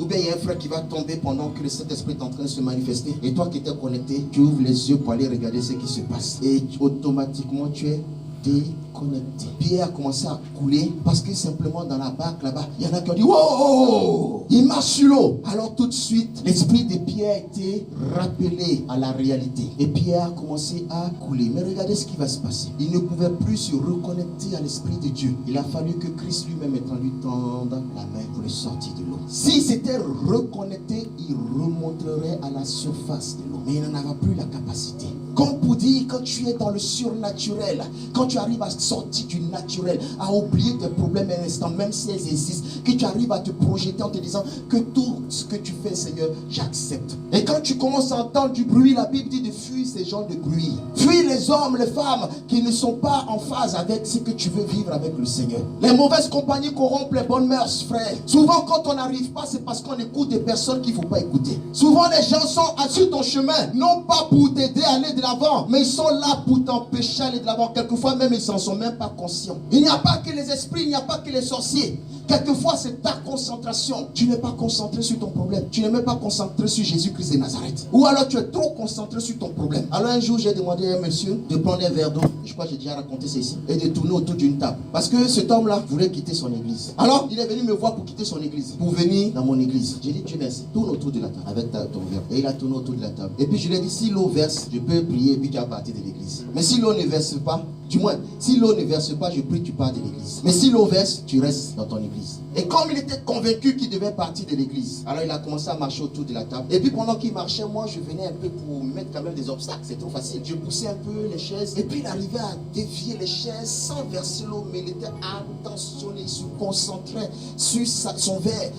Ou bien il y a un frère qui va tomber pendant que le Saint-Esprit est en train de se manifester. Et toi qui étais connecté, tu ouvres les yeux pour aller regarder ce qui se passe. Et automatiquement, tu es déconnecté. Pierre a commencé à couler parce que simplement dans la barque là-bas, il y en a qui ont dit wow, il marche sur l'eau. Alors tout de suite, l'esprit de Pierre a été rappelé à la réalité. Et Pierre a commencé à couler. Mais regardez ce qui va se passer. Il ne pouvait plus se reconnecter à l'esprit de Dieu. Il a fallu que Christ lui-même étant lui tende la main pour le sortir de l'eau. S'il s'était reconnecté, il remonterait à la surface de l'eau. Mais il n'en avait plus la capacité. Comme pour dire, quand tu es dans le surnaturel, quand tu arrives à sortir du naturel, à oublier tes problèmes un instant, même si elles existent, que tu arrives à te projeter en te disant que tout ce que tu fais, Seigneur, j'accepte. Et quand tu commences à entendre du bruit, la Bible dit de fuir ces genres de bruit. Fuis les hommes, les femmes qui ne sont pas en phase avec ce que tu veux vivre avec le Seigneur. Les mauvaises compagnies corrompent les bonnes mœurs, frère. Souvent, quand on n'arrive pas, c'est parce qu'on écoute des personnes qu'il ne faut pas écouter. Souvent, les gens sont sur ton chemin, non pas pour t'aider à aller de l'avant, mais ils sont là pour t'empêcher d'aller de l'avant. Quelquefois même, ils s'en sont même pas conscients. Il n'y a pas que les esprits, il n'y a pas que les sorciers. Quelquefois, c'est ta concentration. Tu n'es pas concentré sur ton problème. Tu n'es même pas concentré sur Jésus-Christ de Nazareth. Ou alors, tu es trop concentré sur ton problème. Alors, un jour, j'ai demandé à un monsieur de prendre un verre d'eau. Je crois que j'ai déjà raconté ça ici. Et de tourner autour d'une table. Parce que cet homme-là voulait quitter son église. Alors, il est venu me voir pour quitter son église. Pour venir dans mon église. J'ai dit, Dieu merci. Tourne autour de la table avec ton verre. Et il a tourné autour de la table. Et puis, je lui ai dit, si l'eau verse, je peux prier et puis tu vas partir de l'église. Mais si l'eau ne verse pas, du moins, si l'eau ne verse pas, je prie, tu pars de l'église. Mais si l'eau verse, tu restes dans ton église. Et comme il était convaincu qu'il devait partir de l'église, alors il a commencé à marcher autour de la table. Et puis pendant qu'il marchait, moi je venais un peu pour mettre quand même des obstacles, c'est trop facile. Je poussais un peu les chaises. Et puis il arrivait à dévier les chaises sans verser l'eau, mais il était attentionné, il se concentrait sur son verre.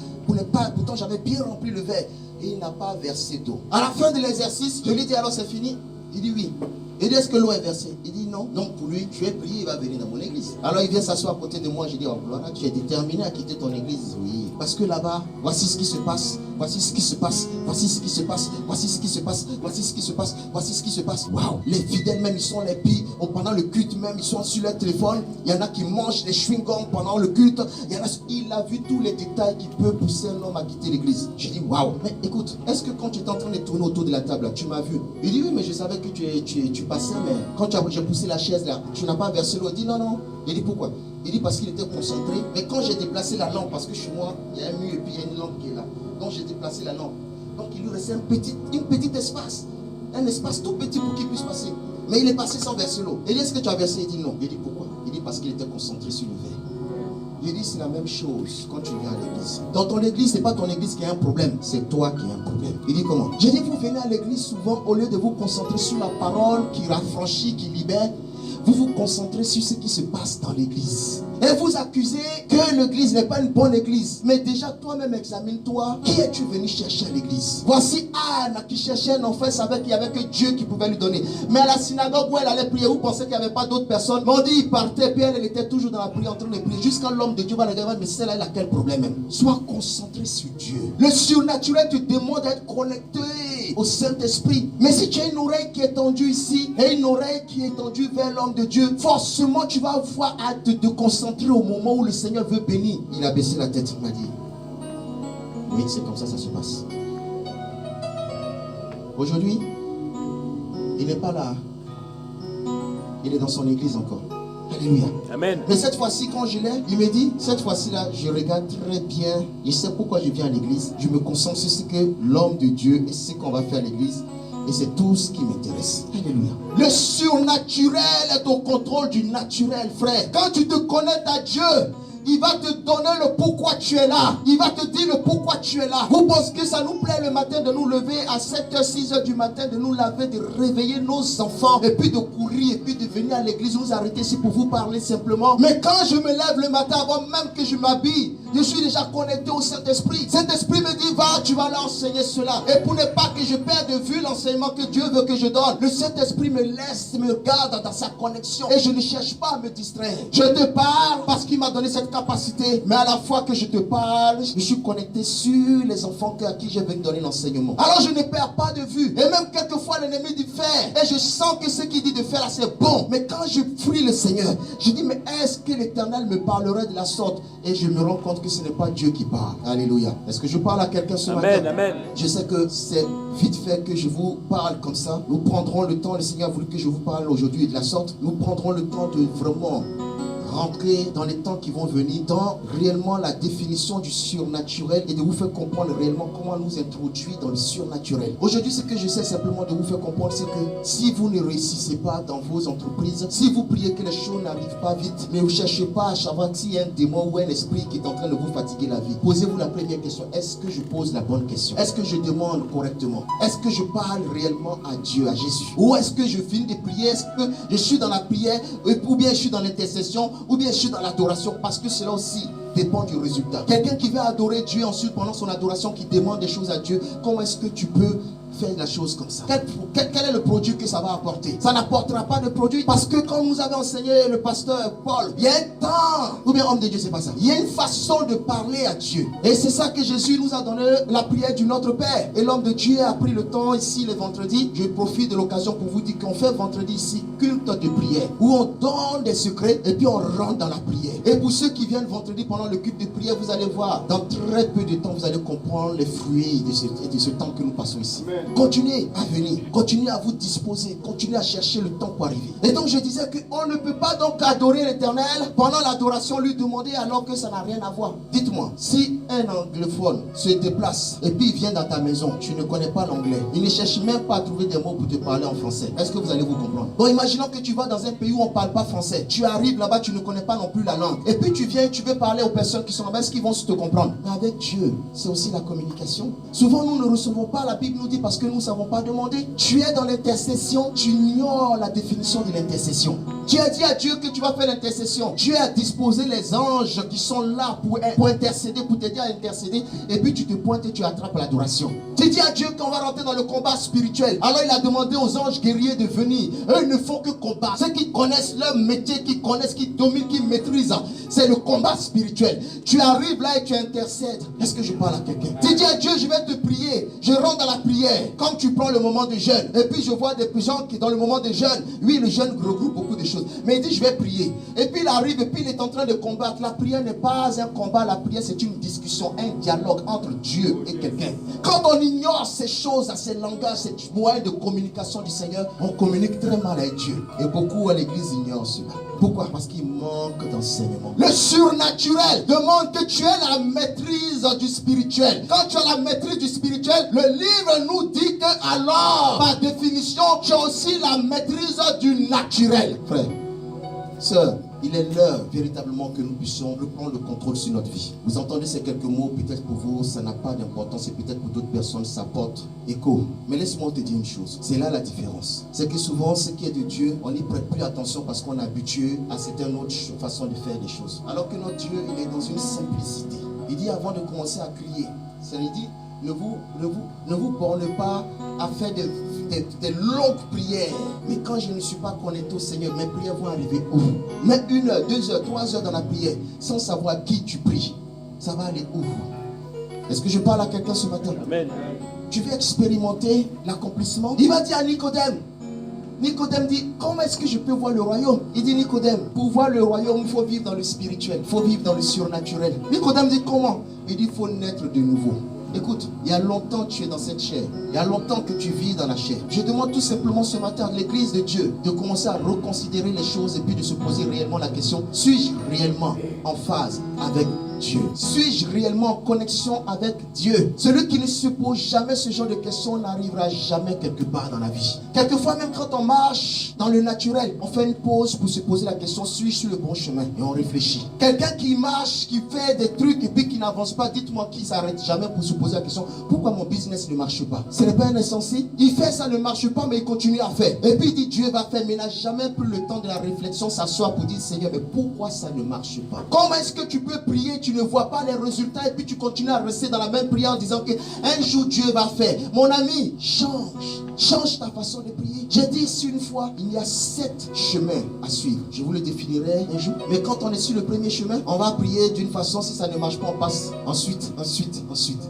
Pourtant j'avais bien rempli le verre. Et il n'a pas versé d'eau. À la fin de l'exercice, je lui dis alors c'est fini? Il dit oui. Il dit est-ce que l'eau est versée? Il dit non. Donc pour lui, tu es prié, il va venir dans mon église. Alors il vient s'asseoir à côté de moi. Je dis oh gloire, tu es déterminé à quitter ton église? Oui. Parce que là-bas, voici ce qui se passe. Voici ce qui se passe. Voici ce qui se passe. Voici ce qui se passe. Voici ce qui se passe. Voici ce qui se passe. Waouh. Les fidèles même, ils sont les pires. Pendant le culte même, ils sont sur leur téléphone. Il y en a qui mangent des chewing-gums pendant le culte. Il a vu tous les détails qui peuvent pousser un homme à quitter l'église. Je dis waouh. Mais écoute, est-ce que quand tu étais en train de tourner autour de la table, là, tu m'as vu? Il dit oui, mais je savais que tu passais, mais quand j'ai poussé la chaise là, tu n'as pas versé l'eau. Il dit non. Il dit pourquoi? Il dit parce qu'il était concentré. Mais quand j'ai déplacé la lampe, parce que chez moi, il y a un mur et puis il y a une lampe qui est là. Donc j'ai déplacé la lampe. Donc il lui restait un petit espace. Un espace tout petit pour qu'il puisse passer. Mais il est passé sans verser l'eau. Il dit est-ce que tu as versé? Il dit non. Il dit pourquoi? Il dit parce qu'il était concentré sur le verre. Il dit c'est la même chose quand tu viens à l'église. Dans ton église, ce n'est pas ton église qui a un problème, c'est toi qui as un problème. Il dit comment? J'ai dit vous venez à l'église souvent, au lieu de vous concentrer sur la parole qui raffranchit, qui libère, vous vous concentrez sur ce qui se passe dans l'église. Et vous accusez que l'église n'est pas une bonne église. Mais déjà toi-même examine-toi. Qui es-tu venu chercher à l'église? Voici Anne qui cherchait un enfant, savait qu'il n'y avait que Dieu qui pouvait lui donner. Mais à la synagogue où elle allait prier, vous pensez qu'il n'y avait pas d'autres personnes? On dit il partait, puis elle était toujours dans la prière en train de prier. Jusqu'à l'homme de Dieu va regarder, mais celle-là elle a quel problème même? Sois concentré sur Dieu. Le surnaturel te demande d'être connecté au Saint-Esprit. Mais si tu as une oreille qui est tendue ici et une oreille qui est tendue vers l'homme de Dieu, forcément tu vas avoir hâte de te concentrer au moment où le Seigneur veut bénir. Il a baissé la tête, il m'a dit oui, c'est comme ça se passe. Aujourd'hui, il n'est pas là. Il est dans son église encore. Alléluia. Amen. Mais cette fois-ci, quand je l'ai, il me dit, cette fois-ci-là, je regarde très bien. Je sais pourquoi je viens à l'église. Je me concentre sur ce que l'homme de Dieu et ce qu'on va faire à l'église. Et c'est tout ce qui m'intéresse. Alléluia. Le surnaturel est au contrôle du naturel, frère. Quand tu te connectes à Dieu, il va te donner le pourquoi tu es là. Il va te dire le pourquoi tu es là. Vous pensez que ça nous plaît le matin de nous lever à 7h, 6h du matin, de nous laver, de réveiller nos enfants, et puis de courir, et puis de venir à l'église, nous arrêter ici pour vous parler simplement. Mais quand je me lève le matin, avant même que je m'habille, je suis déjà connecté au Saint-Esprit. Saint-Esprit me dit, va, tu vas leur enseigner cela. Et pour ne pas que je perde de vue l'enseignement que Dieu veut que je donne, le Saint-Esprit me laisse, me garde dans sa connexion. Et je ne cherche pas à me distraire. Je te parle parce qu'il m'a donné cette capacité. Mais à la fois que je te parle, je suis connecté sur les enfants à qui je vais donner l'enseignement. Alors je ne perds pas de vue. Et même quelquefois l'ennemi dit faire. Et je sens que ce qu'il dit de faire là c'est bon. Mais quand je prie le Seigneur, je dis mais est-ce que l'Éternel me parlerait de la sorte? Et je me rends compte que ce n'est pas Dieu qui parle. Alléluia. Est-ce que je parle à quelqu'un ce matin? Amen. Je sais que c'est vite fait que je vous parle comme ça. Nous prendrons le temps, le Seigneur a voulu que je vous parle aujourd'hui de la sorte. Nous prendrons le temps de vraiment rentrer dans les temps qui vont venir dans réellement la définition du surnaturel et de vous faire comprendre réellement comment nous introduire dans le surnaturel. Aujourd'hui, ce que je sais simplement de vous faire comprendre, c'est que si vous ne réussissez pas dans vos entreprises, si vous priez que les choses n'arrivent pas vite, mais vous ne cherchez pas à savoir s'il y a un démon ou un esprit qui est en train de vous fatiguer la vie, posez-vous la première question. Est-ce que je pose la bonne question? Est-ce que je demande correctement? Est-ce que je parle réellement à Dieu, à Jésus? Ou est-ce que je finis de prier? Est-ce que je suis dans la prière ou bien je suis dans l'intercession? Ou bien je suis dans l'adoration, parce que cela aussi dépend du résultat. Quelqu'un qui veut adorer Dieu ensuite pendant son adoration, qui demande des choses à Dieu, comment est-ce que tu peux faire la chose comme ça? Quel est le produit que ça va apporter? Ça n'apportera pas de produit, parce que comme nous avait enseigné le pasteur Paul, il y a un temps, ou bien homme de Dieu, c'est pas ça, il y a une façon de parler à Dieu, et c'est ça que Jésus nous a donné, la prière du Notre Père. Et l'homme de Dieu a pris le temps ici le vendredi. Je profite de l'occasion pour vous dire qu'on fait vendredi ici culte de prière, où on donne des secrets et puis on rentre dans la prière. Et pour ceux qui viennent vendredi pendant le culte de prière, vous allez voir, dans très peu de temps, vous allez comprendre les fruits de ce temps que nous passons ici. Amen. Continuez à venir, continuez à vous disposer, continuez à chercher le temps pour arriver. Et donc je disais qu'on ne peut pas donc adorer l'Éternel pendant l'adoration, lui demander alors que ça n'a rien à voir. Dites-moi, si un anglophone se déplace et puis il vient dans ta maison, tu ne connais pas l'anglais, il ne cherche même pas à trouver des mots pour te parler en français. Est-ce que vous allez vous comprendre? Bon, imaginons que tu vas dans un pays où on ne parle pas français. Tu arrives là-bas, tu ne connais pas non plus la langue. Et puis tu viens, tu veux parler aux personnes qui sont là-bas, est-ce qu'ils vont te comprendre? Mais avec Dieu, c'est aussi la communication. Souvent nous ne recevons pas, la Bible nous dit, parce que nous ne savons pas demander. Tu es dans l'intercession, tu ignores la définition de l'intercession. Tu as dit à Dieu que tu vas faire l'intercession. Dieu a disposé les anges qui sont là pour intercéder, pour t'aider à intercéder. Et puis tu te pointes et tu attrapes l'adoration. Tu dis à Dieu qu'on va rentrer dans le combat spirituel. Alors il a demandé aux anges guerriers de venir. Eux ne font que combattre. Ceux qui connaissent leur métier, qui connaissent, qui dominent, qui maîtrisent, c'est le combat spirituel. Tu arrives là et tu intercèdes. Est-ce que je parle à quelqu'un? Tu dis à Dieu, je vais te prier. Je rentre dans la prière. Quand tu prends le moment de jeûne, et puis je vois des gens qui dans le moment de jeûne, oui, le jeûne regroupe beaucoup de choses, mais il dit je vais prier, et puis il arrive et puis il est en train de combattre. La prière n'est pas un combat, la prière c'est une discussion, un dialogue entre Dieu et quelqu'un. Quand on ignore ces choses, ces langages, ces moyens de communication du Seigneur, on communique très mal avec Dieu, et beaucoup à l'église ignorent cela. Pourquoi? Parce qu'il manque d'enseignement. Le surnaturel demande que tu aies la maîtrise du spirituel. Quand tu as la maîtrise du spirituel, le livre nous dit que alors, par définition, tu as aussi la maîtrise du naturel. Frère, sœur, il est l'heure véritablement que nous puissions reprendre le contrôle sur notre vie. Vous entendez ces quelques mots, peut-être pour vous ça n'a pas d'importance et peut-être pour d'autres personnes ça porte écho. Mais laisse-moi te dire une chose, c'est là la différence. C'est que souvent ce qui est de Dieu, on n'y prête plus attention parce qu'on est habitué à certaines autres façons de faire des choses. Alors que notre Dieu, il est dans une simplicité. Il dit avant de commencer à crier, ça lui dit, ne vous bornez pas à faire des longues prières. Mais quand je ne suis pas connecté au Seigneur, mes prières vont arriver où? Mais 1 heure, 2 heures, 3 heures dans la prière, sans savoir qui tu pries, ça va aller où? Est-ce que je parle à quelqu'un ce matin? Amen. Tu veux expérimenter l'accomplissement? Il va dire à Nicodème. Nicodème dit, comment est-ce que je peux voir le royaume? Il dit, Nicodème, pour voir le royaume, il faut vivre dans le spirituel, il faut vivre dans le surnaturel. Nicodème dit, comment? Il dit, il faut naître de nouveau. Écoute, il y a longtemps que tu es dans cette chair. Il y a longtemps que tu vis dans la chair. Je demande tout simplement ce matin à l'église de Dieu de commencer à reconsidérer les choses et puis de se poser réellement la question, suis-je réellement en phase avec Dieu? Suis-je réellement en connexion avec Dieu? Celui qui ne se pose jamais ce genre de questions n'arrivera jamais quelque part dans la vie. Quelquefois même quand on marche dans le naturel, on fait une pause pour se poser la question, suis-je sur le bon chemin? Et on réfléchit. Quelqu'un qui marche, qui fait des trucs et puis qui n'avance pas, dites-moi qui s'arrête jamais pour se poser la question, pourquoi mon business ne marche pas? Ce n'est pas un insensé. Il fait ça, ne marche pas, mais il continue à faire. Et puis il dit Dieu va faire, mais il n'a jamais pris le temps de la réflexion, s'asseoir pour dire Seigneur, mais pourquoi ça ne marche pas? Comment est-ce que tu peux prier, tu ne vois pas les résultats et puis tu continues à rester dans la même prière en disant qu'un jour Dieu va faire? Mon ami, change ta façon de prier. J'ai dit ici une fois, il y a 7 chemins à suivre. Je vous le définirai un jour. Mais quand on est sur le premier chemin, on va prier d'une façon, si ça ne marche pas, on passe ensuite.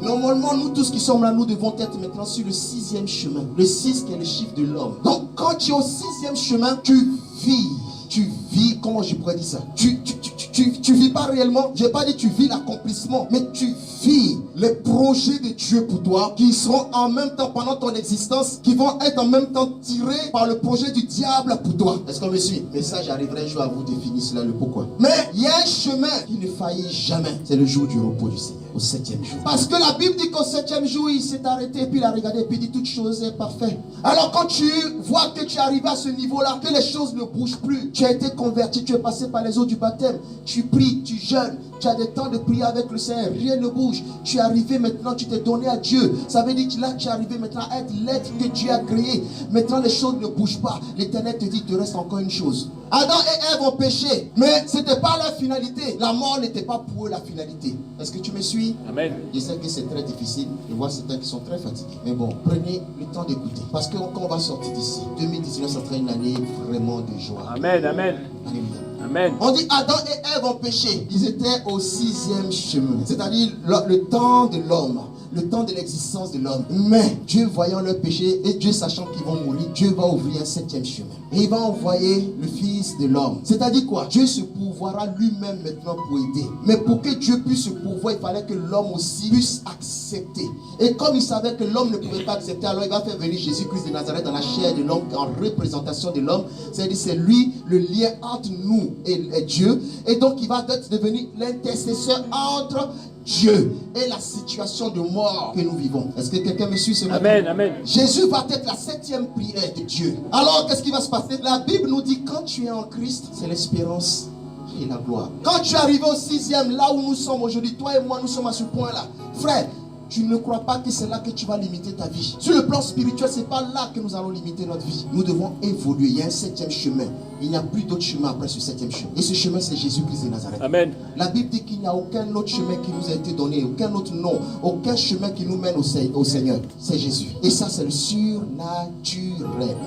Normalement, nous tous qui sommes là, nous devons être maintenant sur le 6e chemin. Le 6 qui est le chiffre de l'homme. Donc quand tu es au 6e chemin, tu vis, comment je pourrais dire ça? Tu vis pas réellement, je n'ai pas dit tu vis l'accomplissement, mais tu vis les projets de Dieu pour toi, qui seront en même temps pendant ton existence, qui vont être en même temps tirés par le projet du diable pour toi. Est-ce qu'on me suit? Mais ça, j'arriverai un jour à vous définir cela, le pourquoi. Mais il y a un chemin qui ne faillit jamais, c'est le jour du repos du Seigneur, au 7e jour. Parce que la Bible dit qu'au 7e jour, il s'est arrêté, puis il a regardé, puis il dit toute chose est parfaite. Alors quand tu vois que tu es arrivé à ce niveau-là, que les choses ne bougent plus, tu as été converti, tu es passé par les eaux du baptême, tu pries, tu jeûnes, tu as des temps de prière avec le Seigneur, rien ne bouge. Tu es arrivé maintenant, tu t'es donné à Dieu. Ça veut dire que là, tu es arrivé maintenant à être l'être que Dieu a créé. Maintenant, les choses ne bougent pas. L'Éternel te dit, il te reste encore une chose. Adam et Ève ont péché, mais ce n'était pas la finalité. La mort n'était pas pour eux la finalité. Est-ce que tu me suis? Amen. Je sais que c'est très difficile. Je vois certains qui sont très fatigués. Mais bon, prenez le temps d'écouter. Parce que quand on va sortir d'ici, 2019, ça sera une année vraiment de joie. Amen, amen. Alléluia. Amen. On dit Adam et Ève ont péché. Ils étaient au 6e chemin. C'est-à-dire le temps de l'homme. Le temps de l'existence de l'homme. Mais Dieu voyant leur péché et Dieu sachant qu'ils vont mourir, Dieu va ouvrir un 7e chemin. Et il va envoyer le Fils de l'homme. C'est-à-dire quoi? Dieu se pourvoira lui-même maintenant pour aider. Mais pour que Dieu puisse se pourvoir, il fallait que l'homme aussi puisse accepter. Et comme il savait que l'homme ne pouvait pas accepter, alors il va faire venir Jésus-Christ de Nazareth dans la chair de l'homme, en représentation de l'homme. C'est-à-dire c'est lui le lien entre nous et Dieu. Et donc il va devenir l'intercesseur entre Dieu et la situation de mort que nous vivons. Est-ce que quelqu'un me suit ce matin? Amen, amen. Jésus va être la 7e prière de Dieu. Alors qu'est-ce qui va se passer? La Bible nous dit quand tu es en Christ, c'est l'espérance et la gloire. Quand tu es arrivé au 6e, là où nous sommes aujourd'hui, toi et moi nous sommes à ce point-là. Frère, tu ne crois pas que c'est là que tu vas limiter ta vie. Sur le plan spirituel, ce n'est pas là que nous allons limiter notre vie. Nous devons évoluer. Il y a un 7e chemin. Il n'y a plus d'autre chemin après ce 7e chemin. Et ce chemin, c'est Jésus-Christ de Nazareth. Amen. La Bible dit qu'il n'y a aucun autre chemin qui nous a été donné, aucun autre nom, aucun chemin qui nous mène au Seigneur. C'est Jésus. Et ça, c'est le surnaturel.